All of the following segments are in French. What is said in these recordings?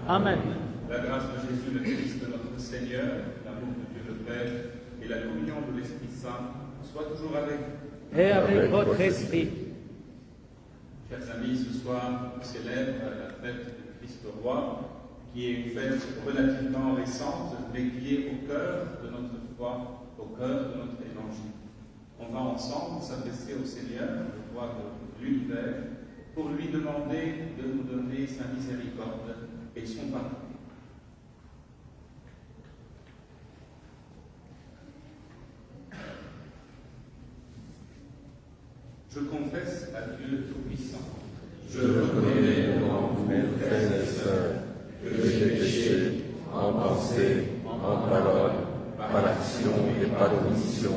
Amen. La grâce de Jésus le Christ, notre Seigneur, l'amour de Dieu le Père et la communion de l'Esprit Saint soient toujours avec vous. Et avec votre esprit. Chers amis, ce soir, on célèbre la fête du Christ roi, qui est une fête relativement récente, mais qui est au cœur de notre foi, au cœur de notre évangile. On va ensemble s'adresser au Seigneur, le roi de l'univers, pour lui demander de nous donner sa miséricorde et son pardon. Je confesse à Dieu Tout-Puissant. Je reconnais devant vous, frères et sœurs, que j'ai péché en pensée, en parole, par action et par omission.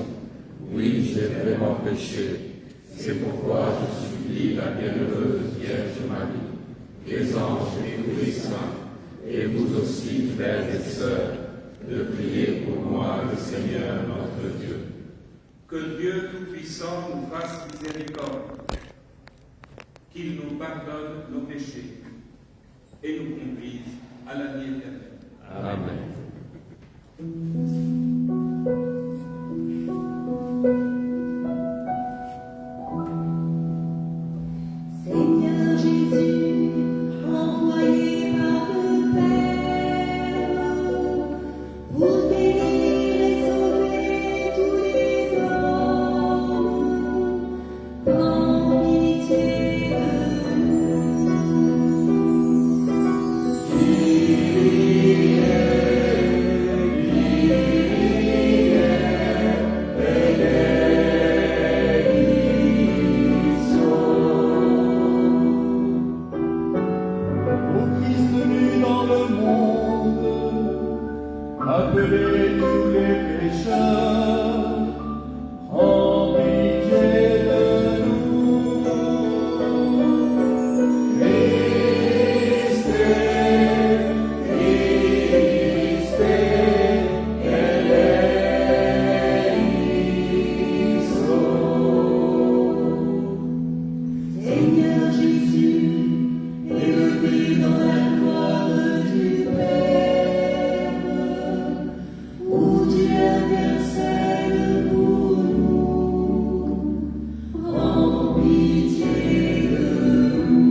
Oui, j'ai vraiment péché. C'est pourquoi je supplie la bienheureuse Vierge Marie, les anges et tous les saints, et vous aussi, frères et sœurs, de prier pour moi, le Seigneur notre Dieu. Que Dieu Tout-Puissant nous fasse miséricorde, qu'il nous pardonne nos péchés et nous conduise à la vie éternelle. Amen. Seigneur Jésus, envoyé par le Père, pour guérir et sauver tous les hommes, prends pitié de nous. Au Christ venu dans le monde, appelez tous les pécheurs, en pitié de nous. Christe, Christe, eleison. Seigneur Jésus, élevé dans la gloire du Père, où tu intercèdes pour nous, prends pitié de nous.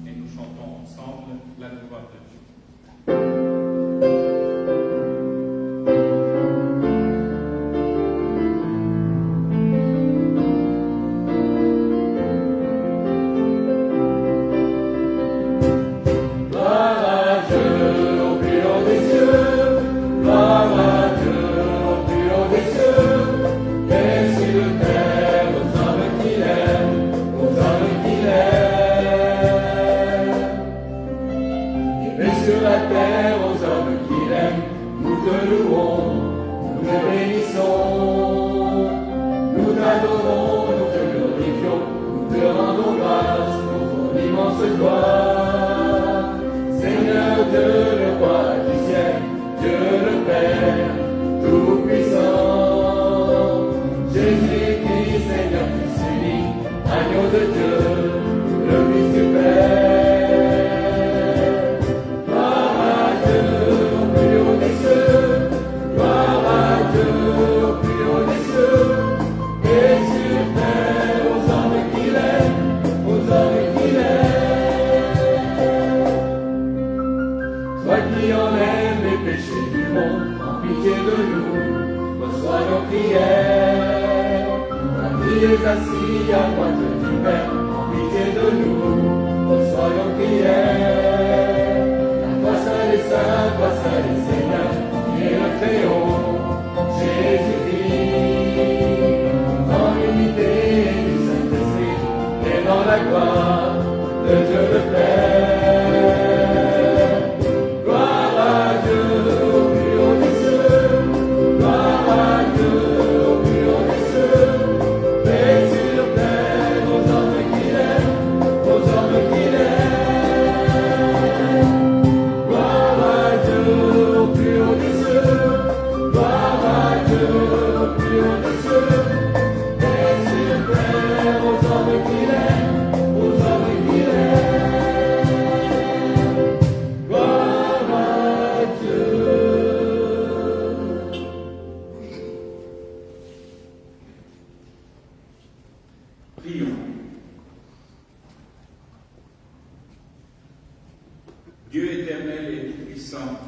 Et nous chantons ensemble la gloire de Dieu. Gloire à Dieu au plus haut des cieux, gloire à Dieu au plus haut des cieux, et sur la terre aux hommes qu'il aime, aux hommes qu'il aime. Et sur la terre aux hommes qu'il aime, nous te louons, nous te bénissons, nous t'adorons, nous te glorifions, nous te rendons grâce pour ton immense gloire. Seigneur Dieu, le roi du ciel, Dieu le Père, Tout-Puissant. Jésus-Christ, Seigneur, Fils unique, agneau de Dieu, le Fils du Père. Gloire à Dieu au plus haut des cieux, gloire à Dieu au plus haut des cieux, et sur terre aux hommes qu'il aime, aux hommes qu'il aime. Toi qui enlèves les péchés du monde, en pitié de nous, reçois nos prières. Toi qui es assis à droite du Père, en pitié de nous, reçois nos prières. Toi seul et saint, toi seul et Seigneur, qui es le Très-Haut, Jésus-Christ, dans l'unité du Saint-Esprit, et dans la gloire de Dieu le Père. Prions. Dieu éternel et tout-puissant,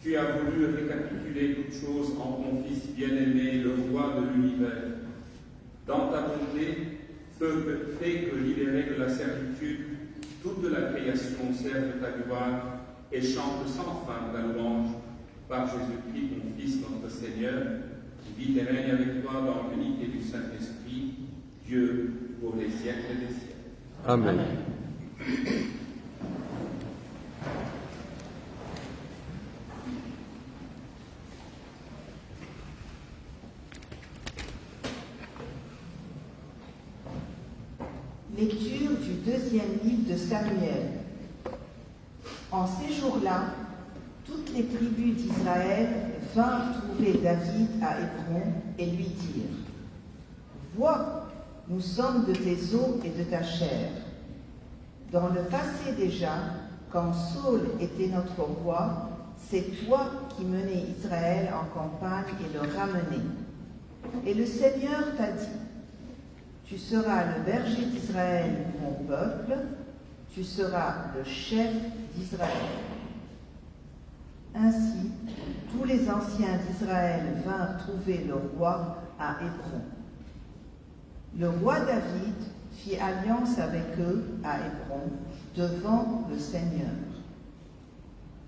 tu as voulu récapituler toutes choses en ton Fils bien-aimé, le roi de l'univers. Dans ta bonté, fais que, libéré de la servitude, toute la création serve ta gloire et chante sans fin ta louange par Jésus-Christ, ton Fils, notre Seigneur, qui vit et règne avec toi dans l'unité du Saint-Esprit, Dieu, pour les siècles des siècles. Amen. Lecture du deuxième livre de Samuel. En ces jours-là, toutes les tribus d'Israël vinrent trouver David à Hébron et lui dirent : « Vois, nous sommes de tes os et de ta chair. Dans le passé déjà, quand Saul était notre roi, c'est toi qui menais Israël en campagne et le ramenais. Et le Seigneur t'a dit : tu seras le berger d'Israël, mon peuple, tu seras le chef d'Israël. » Ainsi, tous les anciens d'Israël vinrent trouver le roi à Hébron. Le roi David fit alliance avec eux à Hébron devant le Seigneur.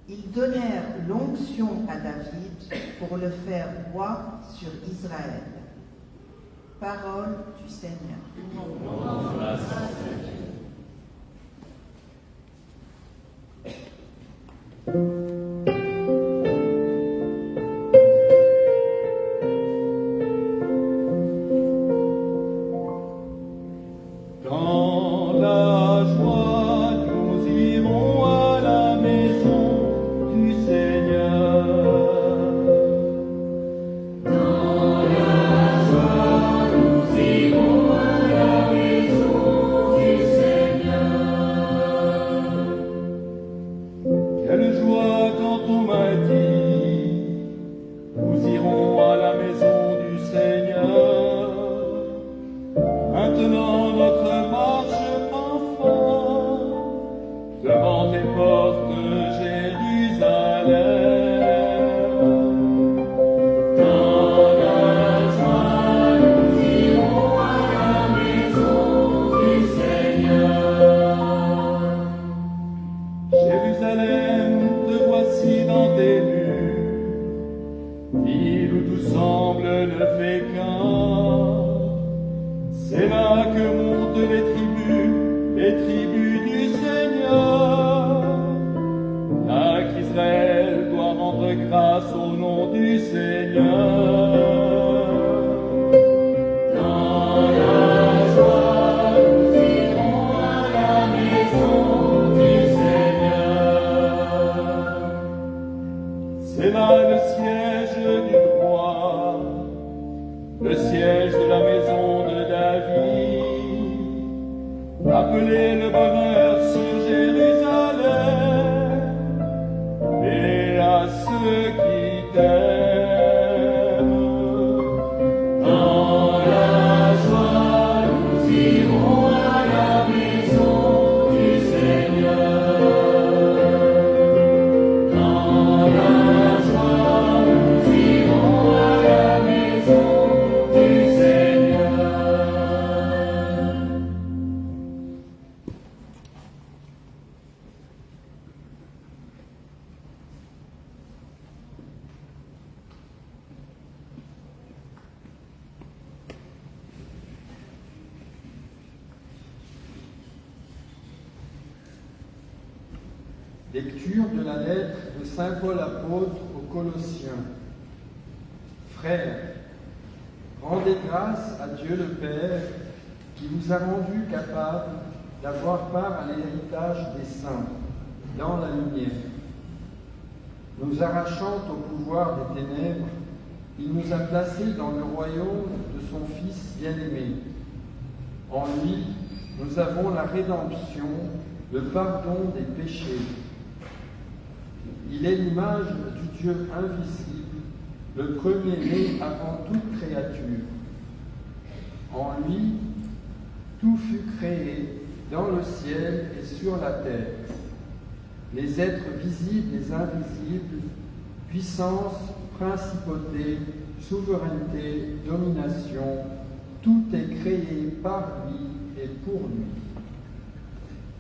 Ils donnèrent l'onction à David pour le faire roi sur Israël. Parole du Seigneur. Dans la joie, nous irons à la maison du Seigneur. Dans la joie, nous irons à la maison du Seigneur. Quelle joie quand on m'a dit, nous irons à la maison du Seigneur. Maintenant notre marche prend fin devant tes portes, Jérusalem. Dans la joie, nous irons à la maison du Seigneur. Jérusalem, te voici dans tes murs, ville où tout semble ne fait qu'un. C'est là que montent les tribus du Seigneur. Là qu'Israël doit rendre grâce au nom du Seigneur. Dans la joie, nous irons à la maison du Seigneur. C'est là le siège du roi, le siège de la maison de David. Appelez le bonheur sur Jérusalem, et à ceux qui t'aiment. Dans la joie, nous irons à la maison du Seigneur. Dans la joie, nous irons à la maison du Seigneur. Lecture de la lettre de Saint Paul apôtre aux Colossiens. Frères, rendez grâce à Dieu le Père qui vous a rendu capables d'avoir part à l'héritage des saints dans la lumière. Nous arrachant au pouvoir des ténèbres, il nous a placés dans le royaume de son Fils bien-aimé. En lui, nous avons la rédemption, le pardon des péchés. Il est l'image du Dieu invisible, le premier-né avant toute créature. En lui, tout fut créé dans le ciel et sur la terre. Les êtres visibles et invisibles, puissance, principauté, souveraineté, domination, tout est créé par lui et pour lui.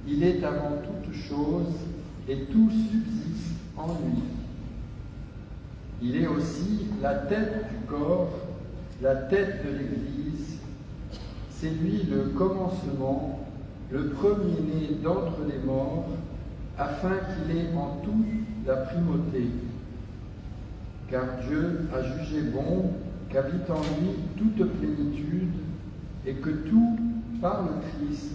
Il est avant toute chose et tout subsiste en lui. Il est aussi la tête du corps, la tête de l'Église. C'est lui le commencement, le premier-né d'entre les morts, afin qu'il ait en tout la primauté. Car Dieu a jugé bon qu'habite en lui toute plénitude et que tout, par le Christ,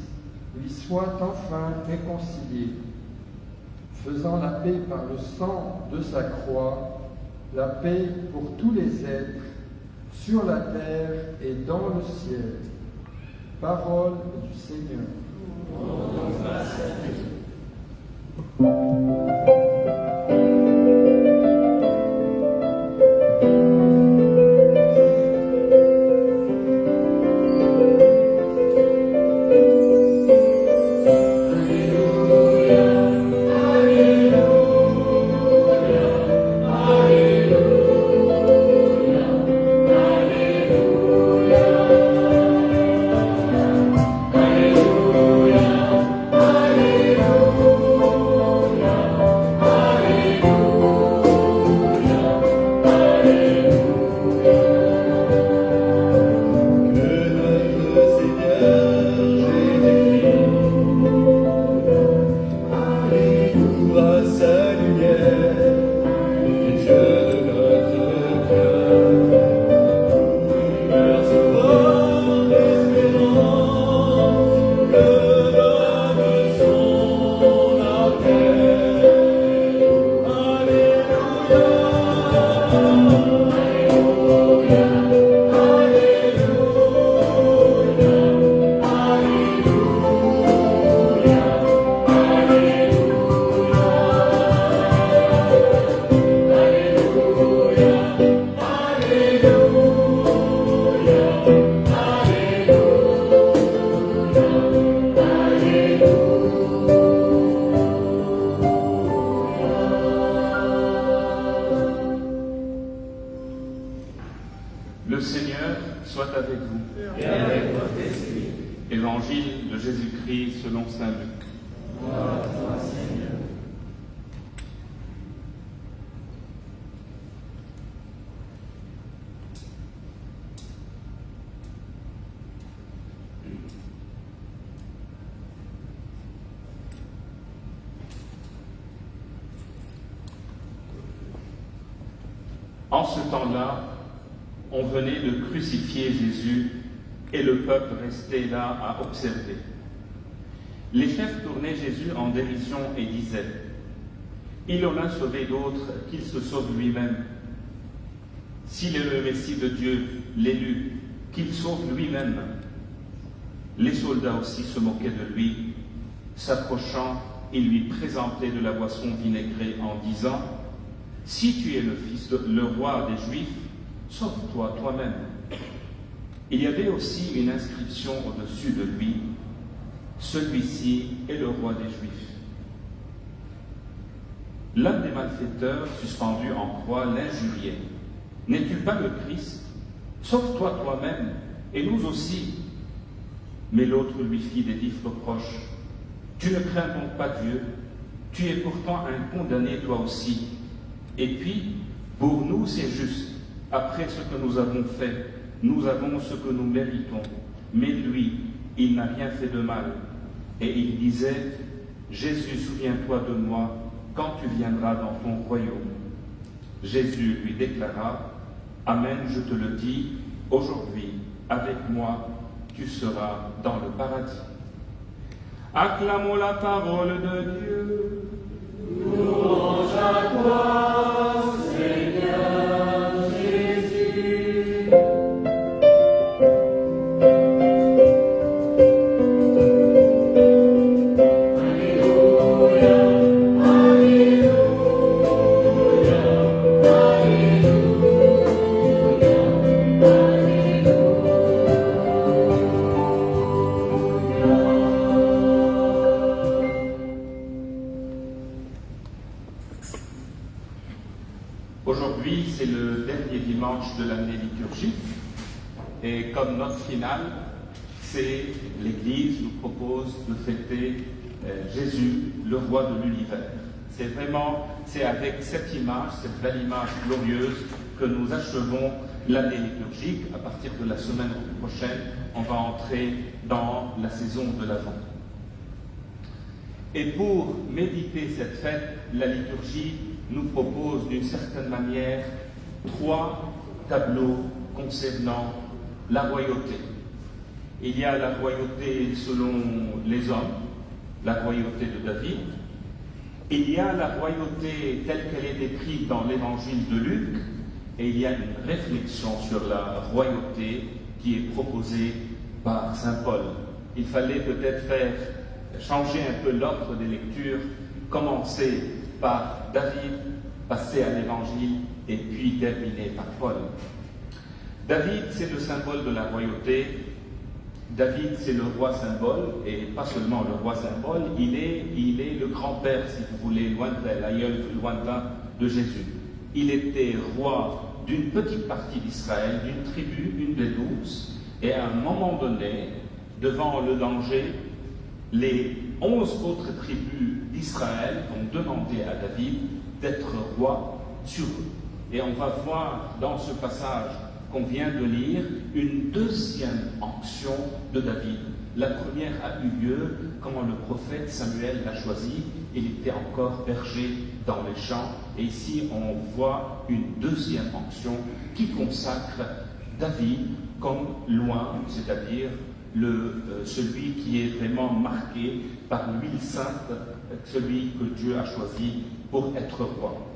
lui soit enfin réconcilié, faisant la paix par le sang de sa croix, la paix pour tous les êtres, sur la terre et dans le ciel. Parole du Seigneur. Le Seigneur soit avec vous. Et avec votre esprit. Évangile de Jésus-Christ selon saint Luc. Gloire à toi, Seigneur. En ce temps-là, on venait de crucifier Jésus et le peuple restait là à observer. Les chefs tournaient Jésus en dérision et disaient « Il en a sauvé d'autres qu'il se sauve lui-même. S'il est le Messie de Dieu, l'élu, qu'il sauve lui-même. » Les soldats aussi se moquaient de lui. S'approchant, ils lui présentaient de la boisson vinaigrée en disant « Si tu es le roi des Juifs, sauve-toi toi-même. » Il y avait aussi une inscription au-dessus de lui. Celui-ci est le roi des Juifs. L'un des malfaiteurs, suspendu en croix, l'injuriait. N'es-tu pas le Christ? Sauve-toi toi-même, et nous aussi. Mais l'autre lui fit des vifs reproches. Tu ne crains donc pas Dieu? Tu es pourtant un condamné toi aussi. Et puis, pour nous, c'est juste. Après ce que nous avons fait, nous avons ce que nous méritons. Mais lui, il n'a rien fait de mal. Et il disait, Jésus, souviens-toi de moi quand tu viendras dans ton royaume. Jésus lui déclara, Amen, je te le dis, aujourd'hui, avec moi, tu seras dans le paradis. Acclamons la parole de Dieu. Louange à toi, Seigneur Jésus. Alléluia, Alléluia, Alléluia, Alléluia. Et comme note finale, c'est l'Église nous propose de fêter Jésus, le roi de l'univers. C'est avec cette image, cette belle image glorieuse, que nous achevons l'année liturgique. À partir de la semaine prochaine, on va entrer dans la saison de l'Avent. Et pour méditer cette fête, la liturgie nous propose d'une certaine manière 3 tableaux concernant la royauté. Il y a la royauté selon les hommes, la royauté de David. Il y a la royauté telle qu'elle est décrite dans l'évangile de Luc, et il y a une réflexion sur la royauté qui est proposée par saint Paul. Il fallait peut-être changer un peu l'ordre des lectures, commencer par David, passer à l'évangile et puis terminer par Paul. David, c'est le symbole de la royauté. David, c'est le roi symbole, et pas seulement le roi symbole, il est le grand-père, si vous voulez, lointain, l'aïeul lointain de Jésus. Il était roi d'une petite partie d'Israël, d'une tribu, une des 12, et à un moment donné, devant le danger, les 11 autres tribus d'Israël ont demandé à David d'être roi sur eux. Et on va voir dans ce passage qu'on vient de lire une deuxième onction de David. La première a eu lieu quand le prophète Samuel l'a choisi. Il était encore berger dans les champs. Et ici, on voit une deuxième onction qui consacre David comme loin, c'est-à-dire celui qui est vraiment marqué par l'huile sainte, celui que Dieu a choisi pour être roi.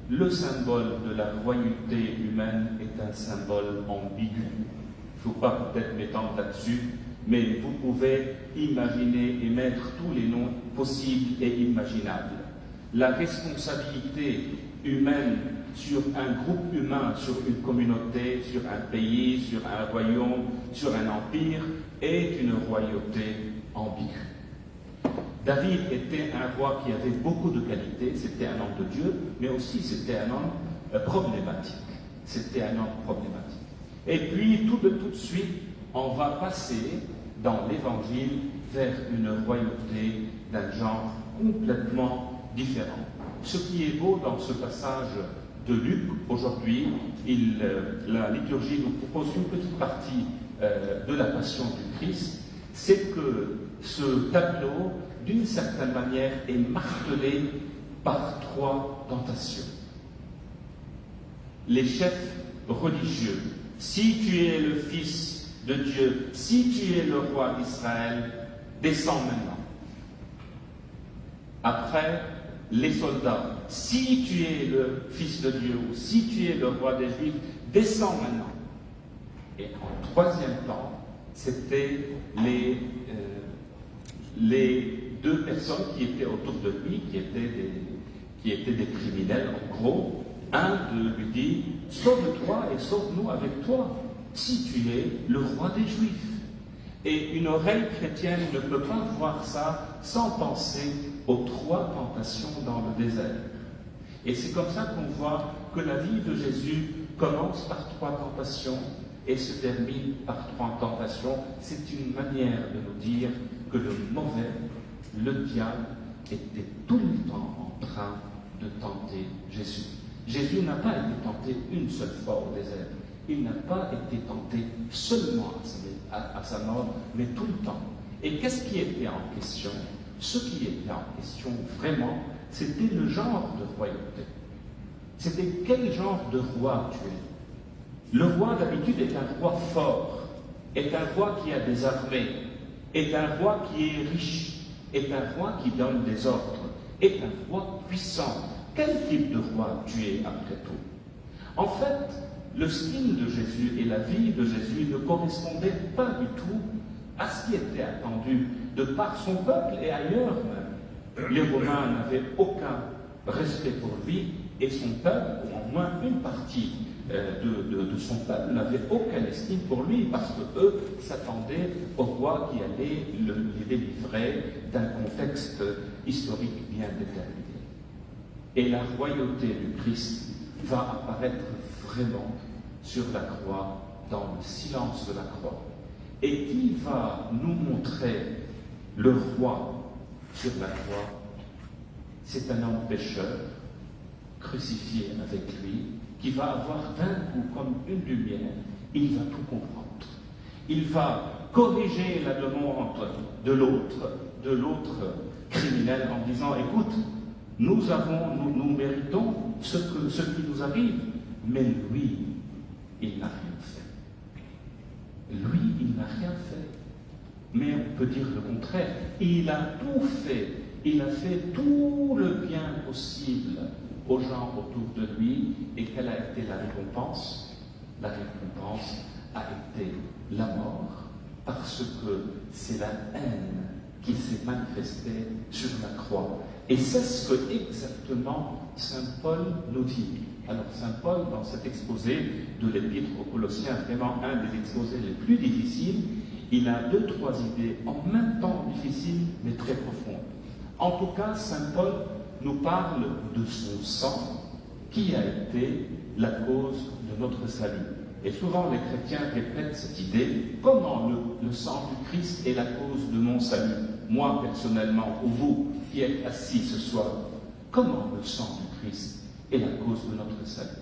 Le symbole de la royauté humaine est un symbole ambigu. Il ne faut pas peut-être m'étendre là-dessus, mais vous pouvez imaginer et mettre tous les noms possibles et imaginables. La responsabilité humaine sur un groupe humain, sur une communauté, sur un pays, sur un royaume, sur un empire, est une royauté ambiguë. David était un roi qui avait beaucoup de qualités, c'était un homme de Dieu, mais aussi c'était un homme problématique. C'était un homme problématique. Et puis, tout de suite, on va passer dans l'Évangile vers une royauté d'un genre complètement différent. Ce qui est beau dans ce passage de Luc, aujourd'hui, la liturgie nous propose une petite partie de la passion du Christ, c'est que ce tableau, d'une certaine manière, est martelé par 3 tentations. Les chefs religieux, si tu es le Fils de Dieu, si tu es le roi d'Israël, descends maintenant. Après, les soldats, si tu es le Fils de Dieu, ou si tu es le roi des Juifs, descends maintenant. Et en 3e temps, c'était les 2 personnes qui étaient autour de lui, qui étaient des criminels, en gros. Un lui dit, sauve-toi et sauve-nous avec toi, si tu es le roi des Juifs. Et une oreille chrétienne ne peut pas voir ça sans penser aux 3 tentations dans le désert. Et c'est comme ça qu'on voit que la vie de Jésus commence par 3 tentations et se termine par 3 tentations. C'est une manière de nous dire que le mauvais, le diable, était tout le temps en train de tenter Jésus. Jésus n'a pas été tenté une seule fois au désert. Il n'a pas été tenté seulement à sa mort, mais tout le temps. Et qu'est-ce qui était en question? Ce qui était en question, vraiment, c'était le genre de royauté. C'était quel genre de roi tu es. Le roi, d'habitude, est un roi fort, est un roi qui a des armées, est un roi qui est riche, est un roi qui donne des ordres, est un roi puissant. Quel type de roi tu es après tout? En fait, le style de Jésus et la vie de Jésus ne correspondaient pas du tout à ce qui était attendu de par son peuple et ailleurs même. Les Romains n'avaient aucun respect pour lui et son peuple, ou au moins une partie de son peuple, n'avait aucune estime pour lui parce qu'eux s'attendaient au roi qui allait les délivrer d'un contexte historique bien déterminé. Et la royauté du Christ va apparaître vraiment sur la croix dans le silence de la croix et qui va nous montrer le roi sur la croix. C'est un homme pécheur, crucifié avec lui, qui va avoir d'un coup comme une lumière, il va tout comprendre. Il va corriger la demande de l'autre criminel en disant, écoute, nous méritons ce qui nous arrive, mais lui, il n'a rien fait. Lui, il n'a rien fait. Mais on peut dire le contraire. Il a tout fait. Il a fait tout le bien possible aux gens autour de lui. Et quelle a été la récompense? La récompense a été la mort, parce que c'est la haine qui s'est manifestée sur la croix. Et c'est ce que exactement Saint Paul nous dit. Alors Saint Paul, dans cet exposé de l'Épître aux Colossiens, vraiment un des exposés les plus difficiles, il a 2-3 idées en même temps difficiles mais très profondes. En tout cas, Saint Paul nous parle de son sang qui a été la cause de notre salut. Et souvent les chrétiens répètent cette idée, comment le sang du Christ est la cause de mon salut? Moi personnellement, ou vous qui êtes assis ce soir, comment le sang du Christ est la cause de notre salut?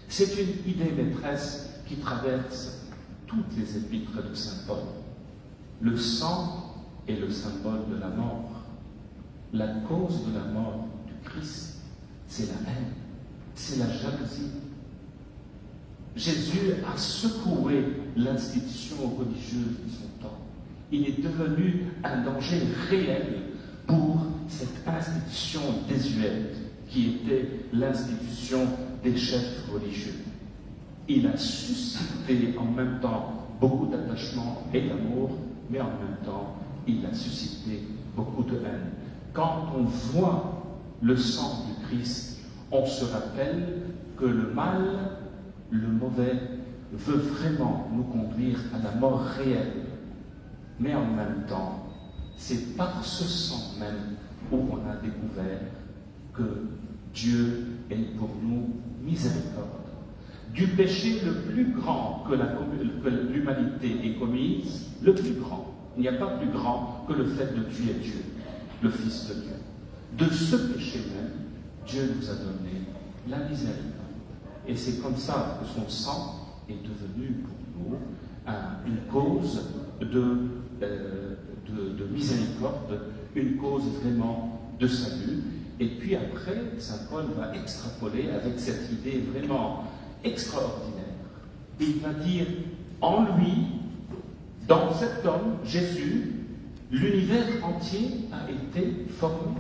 C'est une idée maîtresse qui traverse toutes les épîtres de Saint Paul. Le sang est le symbole de la mort. La cause de la mort du Christ, c'est la haine, c'est la jalousie. Jésus a secoué l'institution religieuse de son temps. Il est devenu un danger réel pour cette institution désuète qui était l'institution des chefs religieux. Il a suscité en même temps beaucoup d'attachement et d'amour, mais en même temps, il a suscité beaucoup de haine. Quand on voit le sang du Christ, on se rappelle que le mal, le mauvais, veut vraiment nous conduire à la mort réelle. Mais en même temps, c'est par ce sang même où on a découvert que Dieu est pour nous miséricorde. Du péché le plus grand que l'humanité ait commis, le plus grand. Il n'y a pas plus grand que le fait de tuer Dieu, le Fils de Dieu. De ce péché même, Dieu nous a donné la miséricorde. Et c'est comme ça que son sang est devenu pour nous une cause de miséricorde, une cause vraiment de salut. Et puis après, Saint Paul va extrapoler avec cette idée vraiment extraordinaire. Il va dire, en lui, dans cet homme, Jésus, l'univers entier a été formé,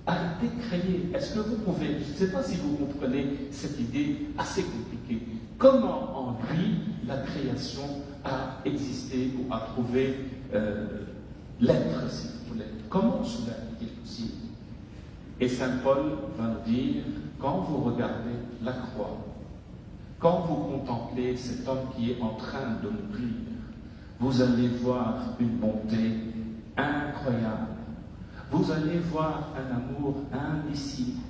a été créé. Est-ce que vous pouvez, je ne sais pas si vous comprenez cette idée assez compliquée, comment en lui la création a existé ou a trouvé l'être, si vous voulez. Comment cela est possible? Et Saint Paul va nous dire, quand vous regardez la croix, quand vous contemplez cet homme qui est en train de mourir, vous allez voir une bonté incroyable. Vous allez voir un amour indicible.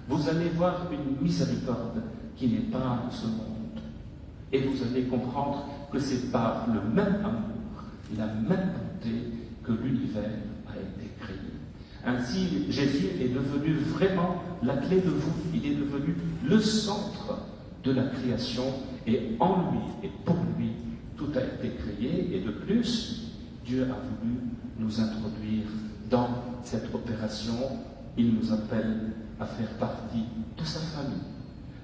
Vous allez voir une miséricorde qui n'est pas de ce monde. Et vous allez comprendre que c'est par le même amour, la même bonté que l'univers a été créé. Ainsi, Jésus est devenu vraiment la clé de voûte. Il est devenu le centre de la création, et en lui et pour lui, tout a été créé. Et de plus, Dieu a voulu nous introduire dans cette opération. Il nous appelle à faire partie de sa famille.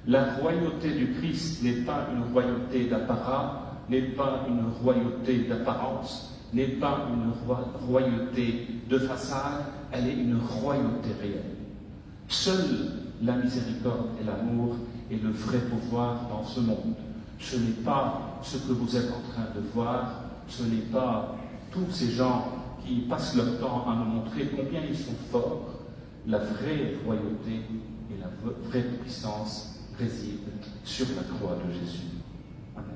La royauté du Christ n'est pas une royauté d'apparat, n'est pas une royauté d'apparence, n'est pas une royauté de façade, elle est une royauté réelle. Seule la miséricorde et l'amour est le vrai pouvoir dans ce monde. Ce n'est pas ce que vous êtes en train de voir, ce n'est pas tous ces gens qui passent leur temps à nous montrer combien ils sont forts. La vraie royauté et la vraie puissance résident sur la croix de Jésus. Amen.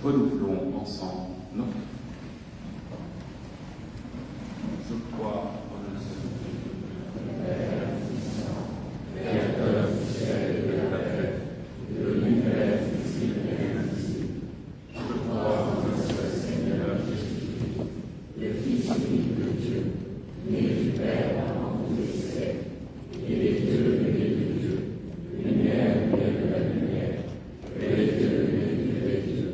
Renouvelons ensemble notre foi. Je crois en un seul Créateur du ciel et de la terre, de l'univers visible et invisible. Je crois en un seul Seigneur Jésus-Christ, le Fils unique de Dieu, né du Père avant tous les siècles. Il est Dieu né de Dieu, lumière né de la lumière, vrai Dieu né du vrai Dieu,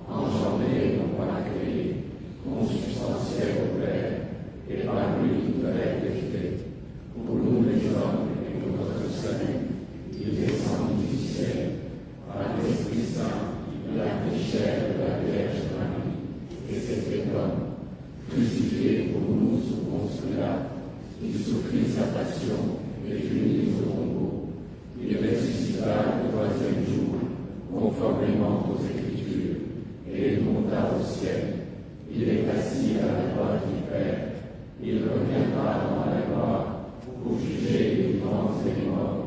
engendré non pas créé, consubstantiel au Père, et par lui tout a été fait. Pour nous les hommes et pour notre salut, il descend du ciel, par l'Esprit Saint, il a pris chair de la Vierge Marie, et s'est fait homme, crucifié pour nous sous Ponce Pilate. Il souffrit sa passion et fut mis au tombeau. Il ressuscita le troisième jour, conformément aux Écritures, et il monta au ciel. Il est assis à la droite du Père. Il reviendra dans la gloire pour juger les vivants et les morts,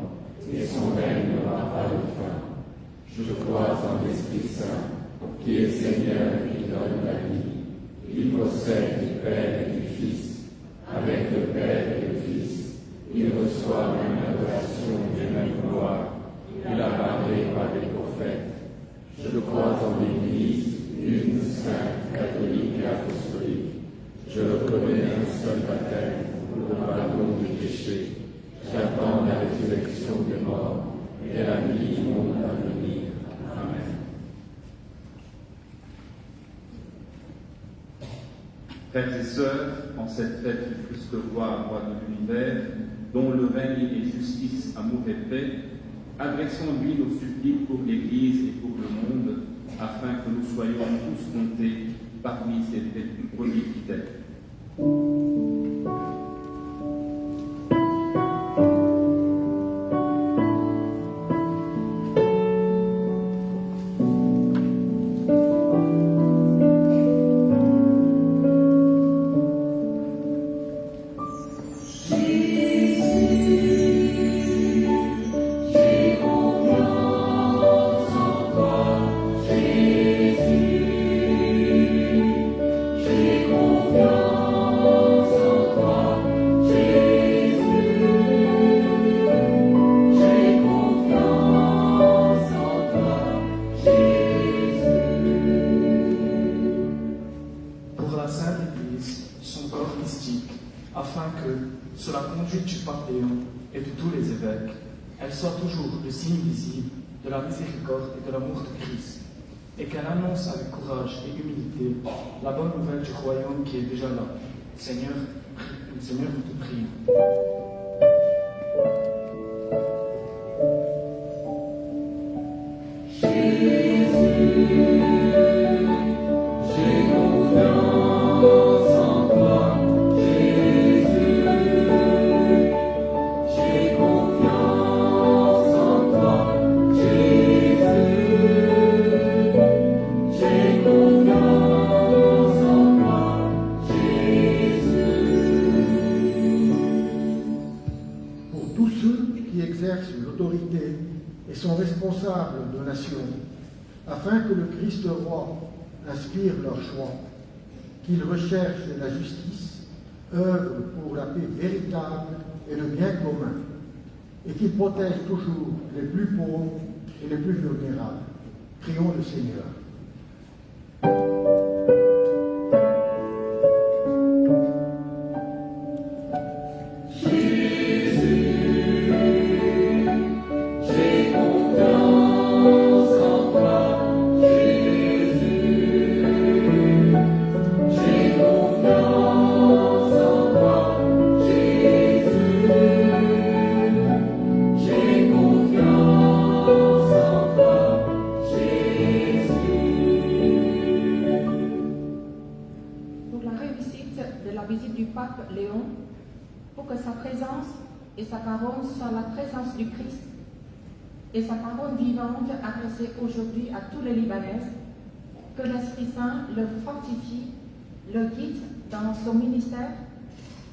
et son règne n'aura pas de fin. Je crois en l'Esprit Saint, qui est Seigneur et qui donne la vie. Il possède du Père et du Fils. Avec le Père et le Fils, il reçoit même l'adoration et même gloire. Il a parlé par les prophètes. Je crois en l'Église, une, sainte, catholique et apostolique. Je reconnais un seul baptême pour le pardon des péchés. J'attends la résurrection des morts et la vie du monde à venir. Amen. Frères et sœurs, en cette fête du Christ roi, roi de l'univers, dont le règne est justice, amour et paix, adressons-lui nos suppliques pour l'Église et pour le monde, afin que nous soyons tous comptés parmi ces brebis fidèles. afin que, sous la conduite du pape Léon et de tous les évêques, elle soit toujours le signe visible de la miséricorde et de l'amour de Christ, et qu'elle annonce avec courage et humilité la bonne nouvelle du royaume qui est déjà là. Seigneur, nous te prions. L'autorité et sont responsables de nations, afin que le Christ roi inspire leur choix, qu'ils recherchent la justice, œuvrent pour la paix véritable et le bien commun, et qu'ils protègent toujours les plus pauvres et les plus vulnérables. Prions le Seigneur. Léon, pour que sa présence et sa parole soient la présence du Christ et sa parole vivante adressée aujourd'hui à tous les Libanais, que l'Esprit Saint leur fortifie le guide dans son ministère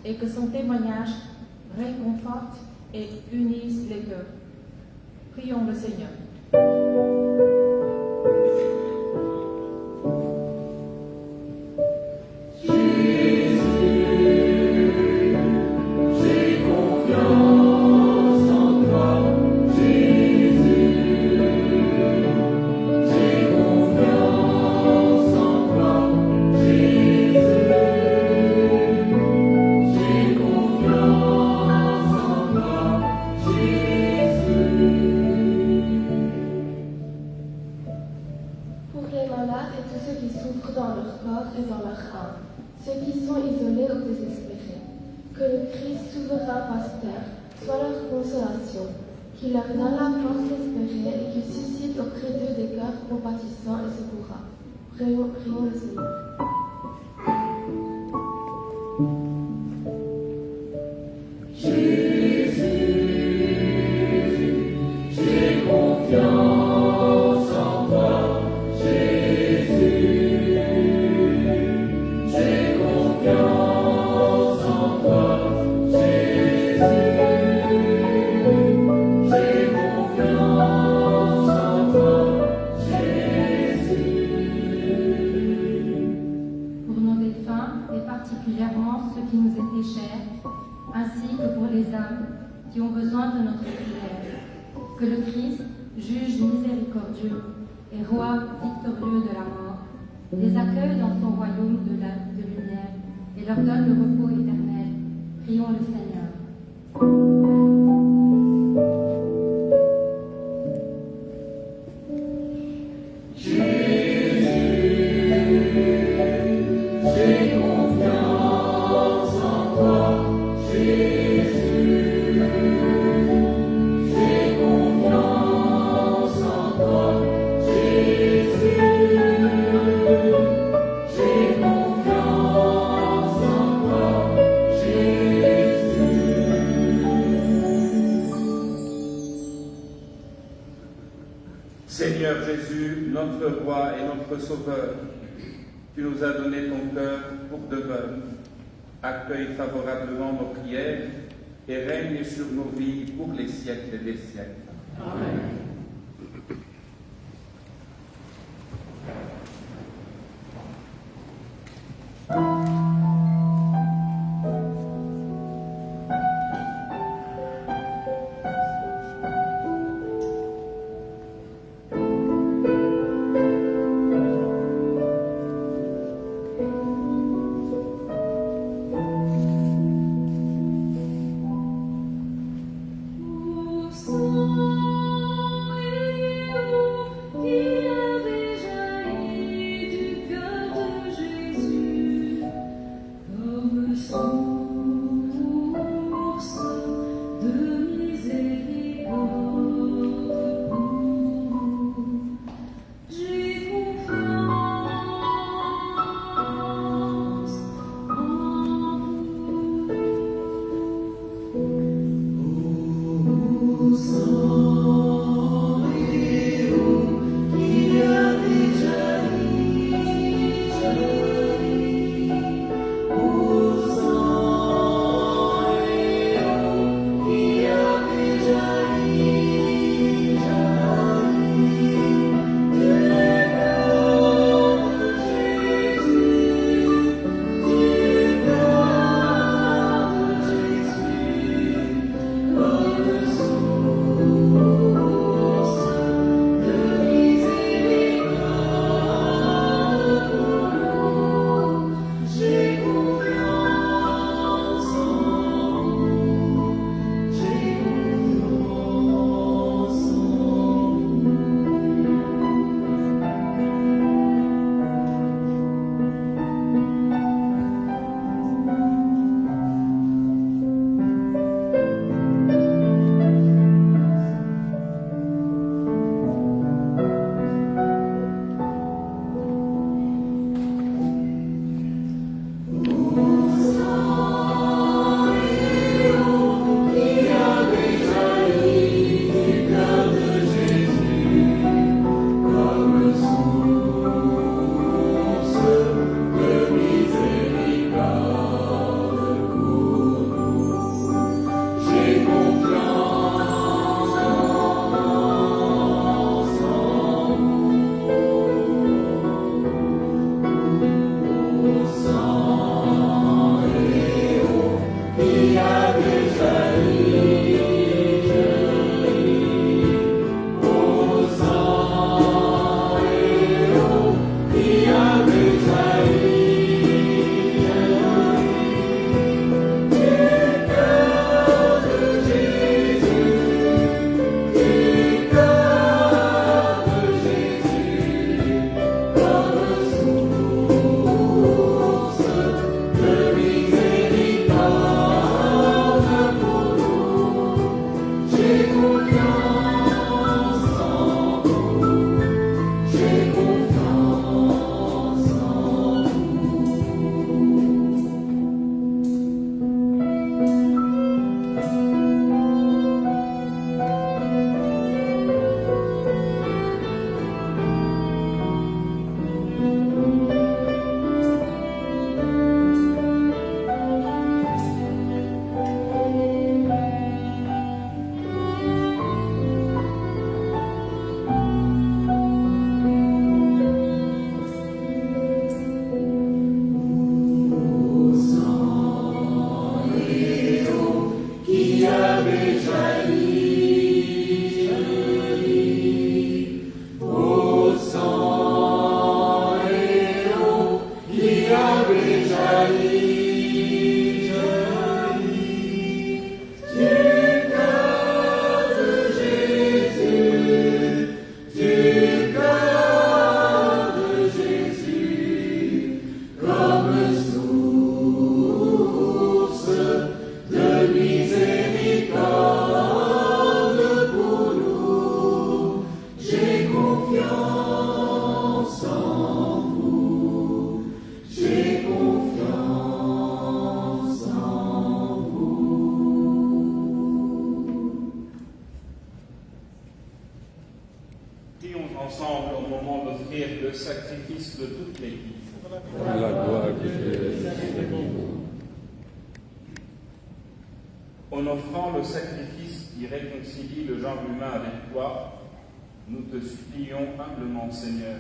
et que son témoignage réconforte et unisse les cœurs. Prions le Seigneur. Qu'il leur donne la force d'espérer et qu'il suscite auprès d'eux des cœurs compatissants et secourants. Prions le Seigneur. qui ont besoin de notre prière. Que le Christ, juge miséricordieux et roi victorieux de la mort, les accueille dans son royaume de lumière et leur donne le repos éternel. Prions le Seigneur. Seigneur Jésus, notre roi et notre sauveur, tu nous as donné ton cœur pour demeure. Accueille favorablement nos prières et règne sur nos vies pour les siècles des siècles. Amen. Oh, offrant le sacrifice qui réconcilie le genre humain avec toi, nous te supplions humblement, Seigneur,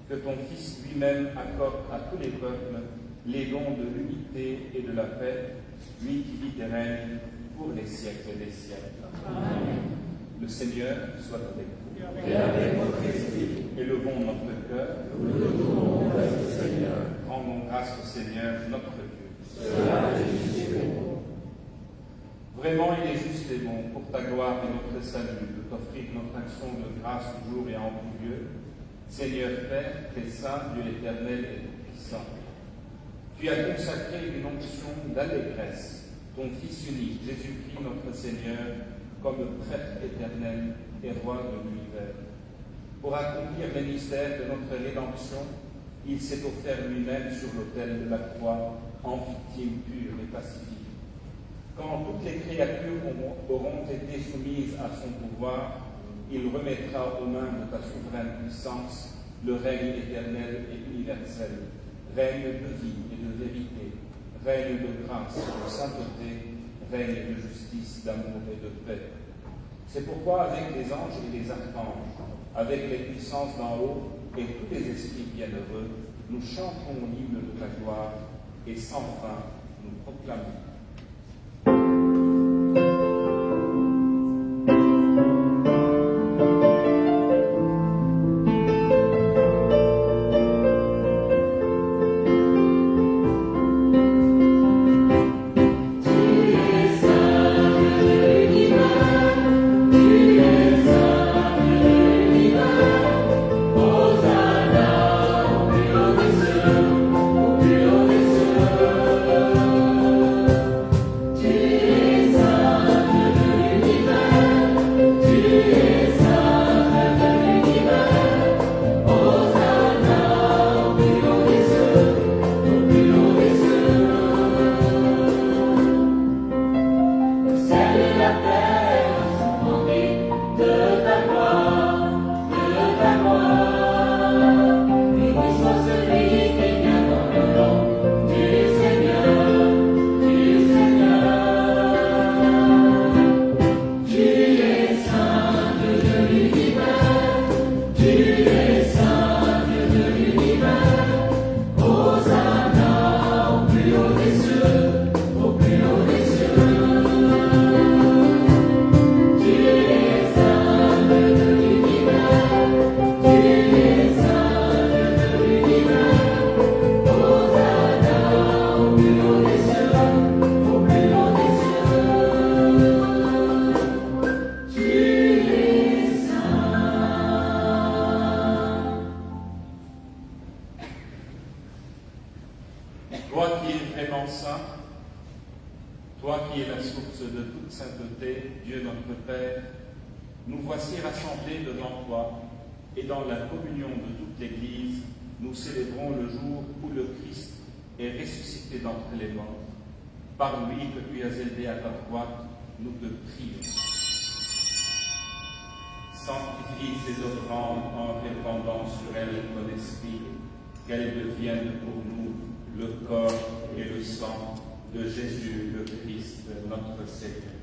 que ton Fils lui-même accorde à tous les peuples les dons de l'unité et de la paix, lui qui vit et règne pour les siècles des siècles. Amen. Le Seigneur soit avec vous. Et avec votre esprit. Élevons notre cœur. Nous le tournons vers le Seigneur. Rendons grâce au Seigneur, notre Dieu. Cela est juste et bon. Vraiment, il est juste et bon, pour ta gloire et notre salut, de t'offrir notre action de grâce toujours et en tout lieu. Seigneur Père, très saint, Dieu éternel et tout-puissant. Tu as consacré une onction d'allégresse, ton Fils unique, Jésus-Christ notre Seigneur, comme prêtre éternel et roi de l'univers. Pour accomplir les mystères de notre rédemption, il s'est offert lui-même sur l'autel de la croix en victime pure et pacifique. Quand toutes les créatures auront été soumises à son pouvoir, il remettra aux mains de ta souveraine puissance le règne éternel et universel, règne de vie et de vérité, règne de grâce, de sainteté, règne de justice, d'amour et de paix. C'est pourquoi, avec les anges et les archanges, avec les puissances d'en haut et tous les esprits bienheureux, nous chantons l'hymne de ta gloire et sans fin nous proclamons. Toi qui es vraiment saint, toi qui es la source de toute sainteté, Dieu notre Père, nous voici rassemblés devant toi, et dans la communion de toute l'Église, nous célébrons le jour où le Christ est ressuscité d'entre les morts. Par lui que tu as élevé à ta droite, nous te prions. Sanctifie ces offrandes en répandant sur elles ton esprit, qu'elles deviennent pour nous le corps et le sang de Jésus le Christ, notre Seigneur.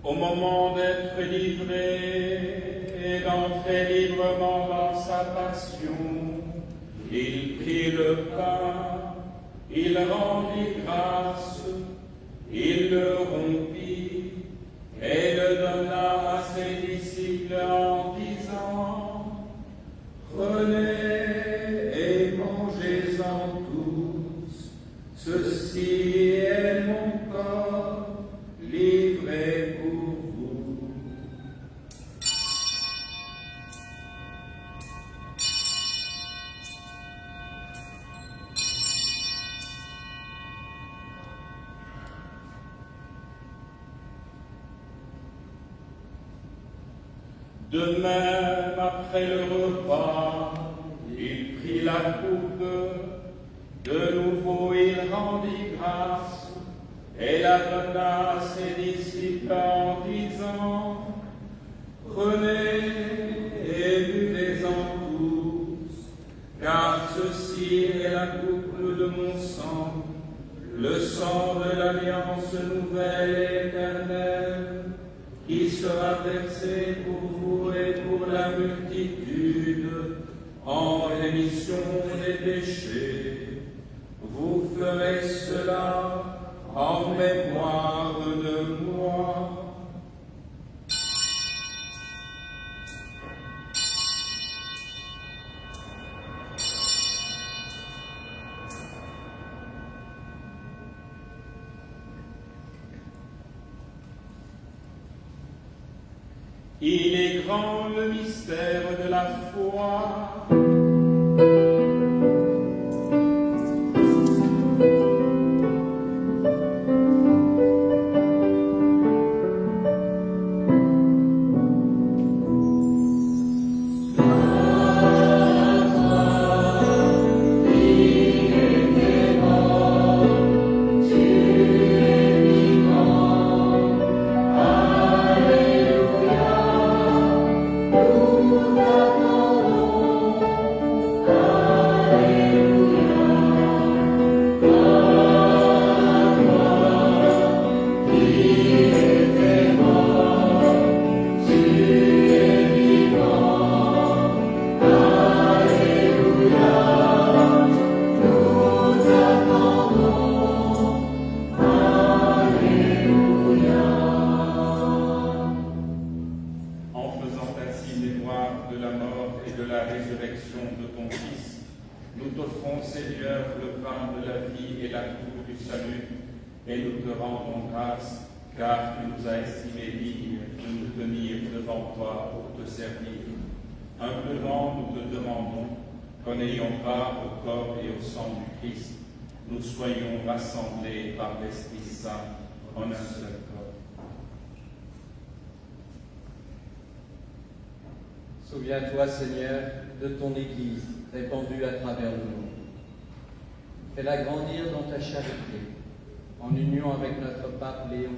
Au moment d'être livré et d'entrer librement dans sa passion, il prit le pain, il rendit grâce, il le rompit et le donna à ses disciples en disant : prenez et mangez-en tous, ceci est mon corps livré pour vous. De même, après le repas, il prit la coupe, de nouveau il rendit grâce, et la donna à ses disciples en disant : prenez et buvez-en tous, car ceci mon sang, le sang de l'alliance nouvelle et éternelle, qui sera versé pour vous et pour la multitude en rémission des péchés. Vous ferez cela en mémoire de moi. Il est grand le mystère de la foi. Nous soyons rassemblés par l'Esprit Saint en un seul corps. Souviens-toi, Seigneur, de ton Église répandue à travers le monde. Fais-la grandir dans ta charité, en union avec notre pape Léon,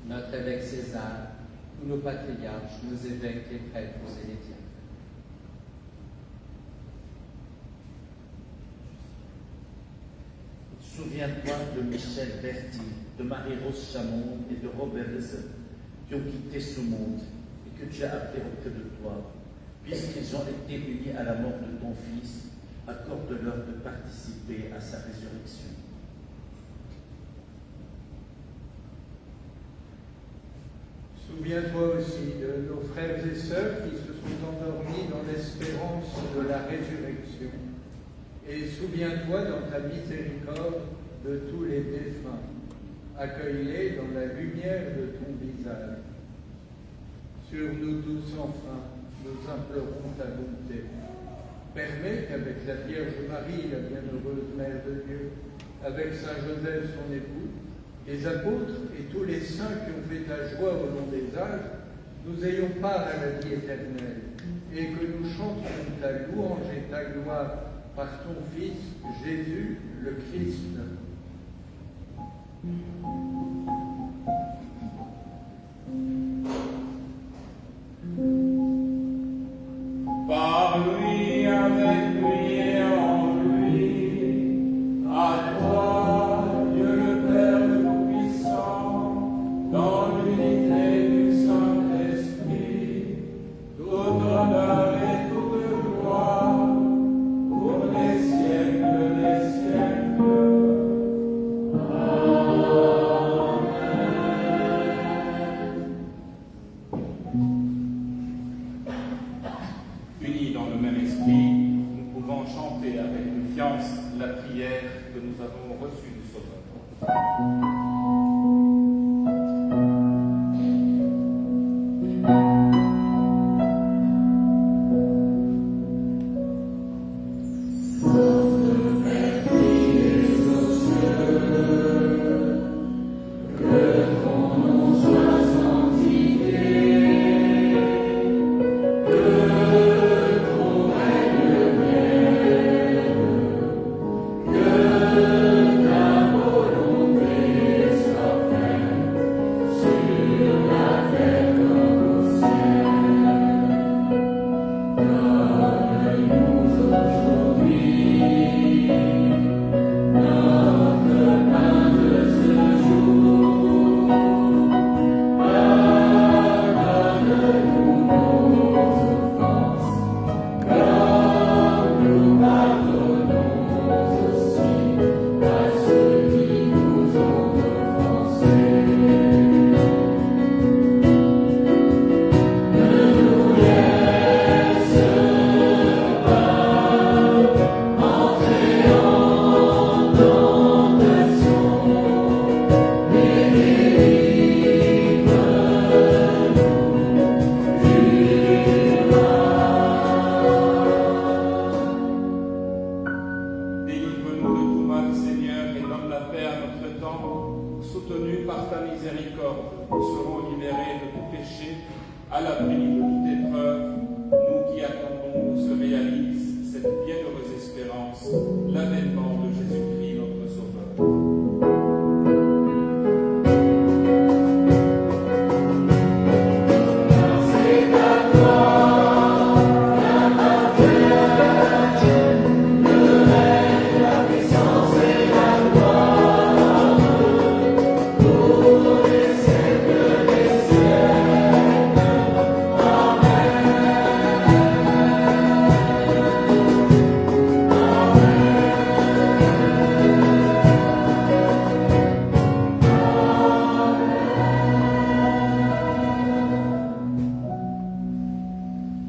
notre évêque César, tous nos patriarches, nos évêques, les prêtres et les diacres. Souviens-toi de Michel Berti, de Marie-Rose Chamon et de Robert Leze, qui ont quitté ce monde et que tu as appelés auprès de toi. Puisqu'ils ont été unis à la mort de ton Fils, accorde-leur de participer à sa résurrection. Souviens-toi aussi de nos frères et sœurs qui se sont endormis dans l'espérance de la résurrection. Et souviens-toi dans ta miséricorde de tous les défunts. Accueille-les dans la lumière de ton visage. Sur nous tous enfin, nous implorons ta bonté. Permets qu'avec la Vierge Marie, la bienheureuse Mère de Dieu, avec Saint Joseph son époux, les apôtres et tous les saints qui ont fait ta joie au long des âges, nous ayons part à la vie éternelle, et que nous chantions ta louange et ta gloire par ton Fils, Jésus, le Christ. Par lui, avec lui et en lui, à toi, Dieu le Père Tout-Puissant, dans l'unité du Saint-Esprit, tout honneur et toute gloire, pour les siècles des siècles. Unis dans le même esprit, nous pouvons chanter avec confiance la prière que nous avons reçue du Sauveur. Que ta volonté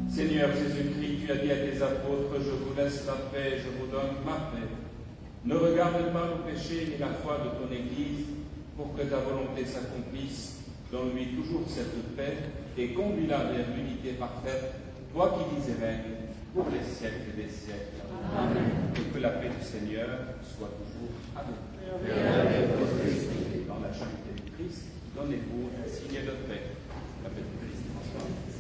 Seigneur Jésus-Christ, tu as dit à tes apôtres, je vous laisse la paix, je vous donne ma paix. Ne regarde pas nos péchés ni la foi de ton Église, pour que ta volonté s'accomplisse. Donne-lui toujours cette paix et conduis-la vers l'unité parfaite, toi qui vis et règnes pour les siècles des siècles. Amen. Et que la paix du Seigneur soit toujours avec vous. Et dans la charité du Christ, donnez-vous un signe de paix. La paix du Christ soit avec vous.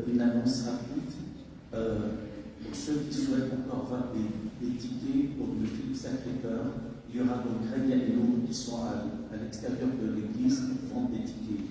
Une annonce rapide. Pour ceux qui souhaitent encore avoir des tickets pour le film Sacré-Cœur, il y aura donc Greg et Hello qui sont à l'extérieur de l'église pour vendre des tickets.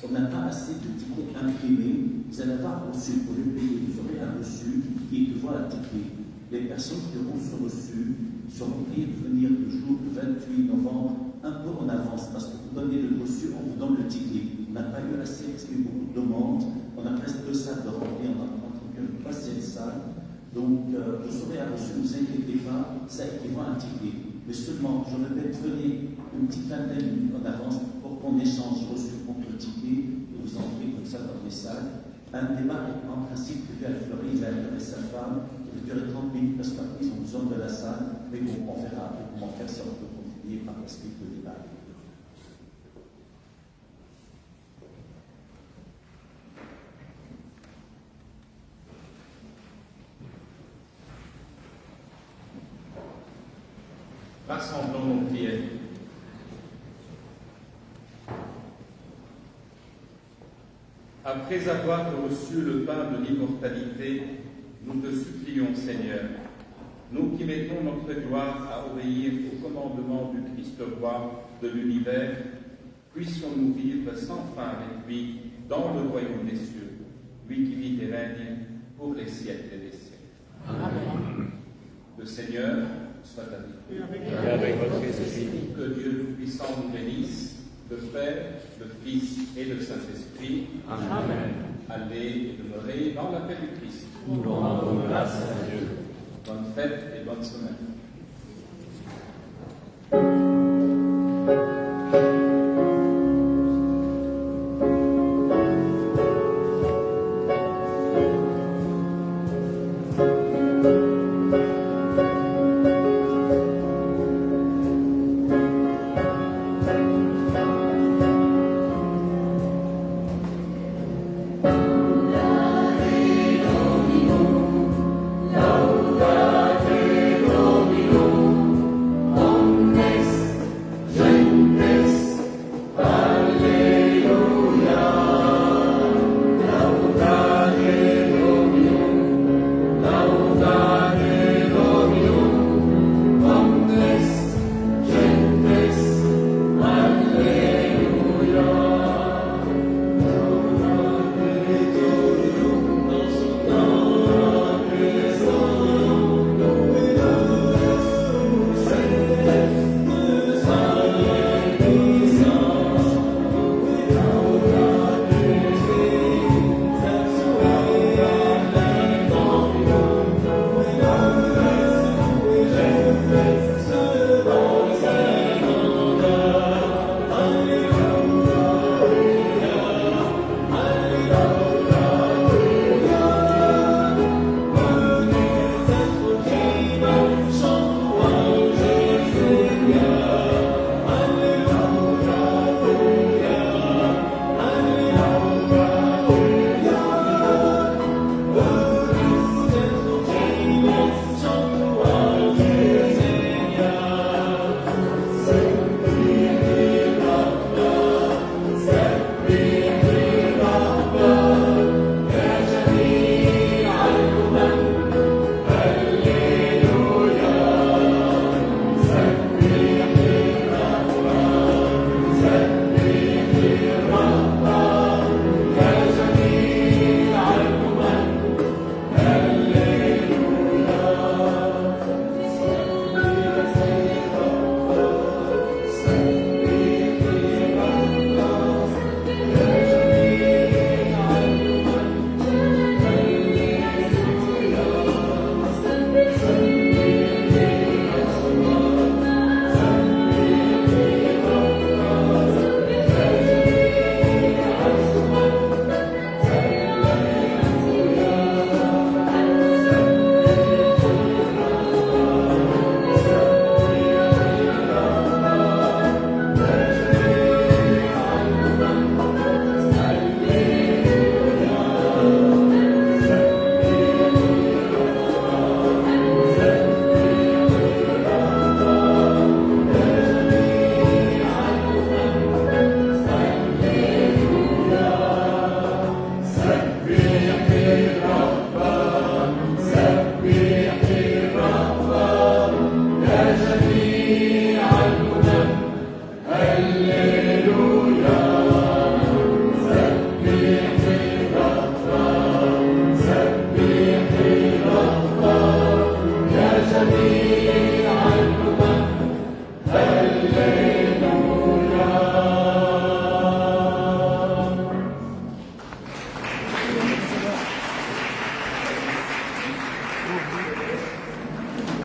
On n'a pas assez de tickets imprimés. Vous allez avoir un reçu pour le payer. Vous aurez un reçu qui équivaut à un ticket. Les personnes qui auront ce reçu seront priées de venir le jour du 28 novembre un peu en avance parce que vous donnez le reçu, on vous donne le ticket. On n'a pas eu assez parce qu'il y a eu beaucoup de demandes. On a presque 2 salles de remplir, on a en train de passer une salle. Donc, vous aurez un reçu, ne vous inquiétez pas, ça équivaut à un ticket. Mais seulement, je répète, venez une petite vingtaine de minutes en avance pour qu'on échange reçu contre le ticket et vous entrez comme ça dans les salles. Un débat est en principe prévu avec Florise et sa femme qui va durer 30 minutes parce qu'ils ont besoin de la salle, mais on verra comment faire si on peut continuer par la suite le débat. Rassemblons nos prières. Après avoir reçu le pain de l'immortalité, nous te supplions, Seigneur, nous qui mettons notre gloire à obéir au commandement du Christ roi de l'univers, puissions-nous vivre sans fin avec lui dans le royaume des cieux, lui qui vit et règne pour les siècles et des siècles. Amen. Le Seigneur soit avec vous. Et avec votre esprit. Que Dieu Tout-Puissant nous bénisse, le Père, le Fils et le Saint-Esprit. Amen. Allez et demeurez dans la paix du Christ. Nous rendons grâce à Dieu. Bonne fête et bonne semaine.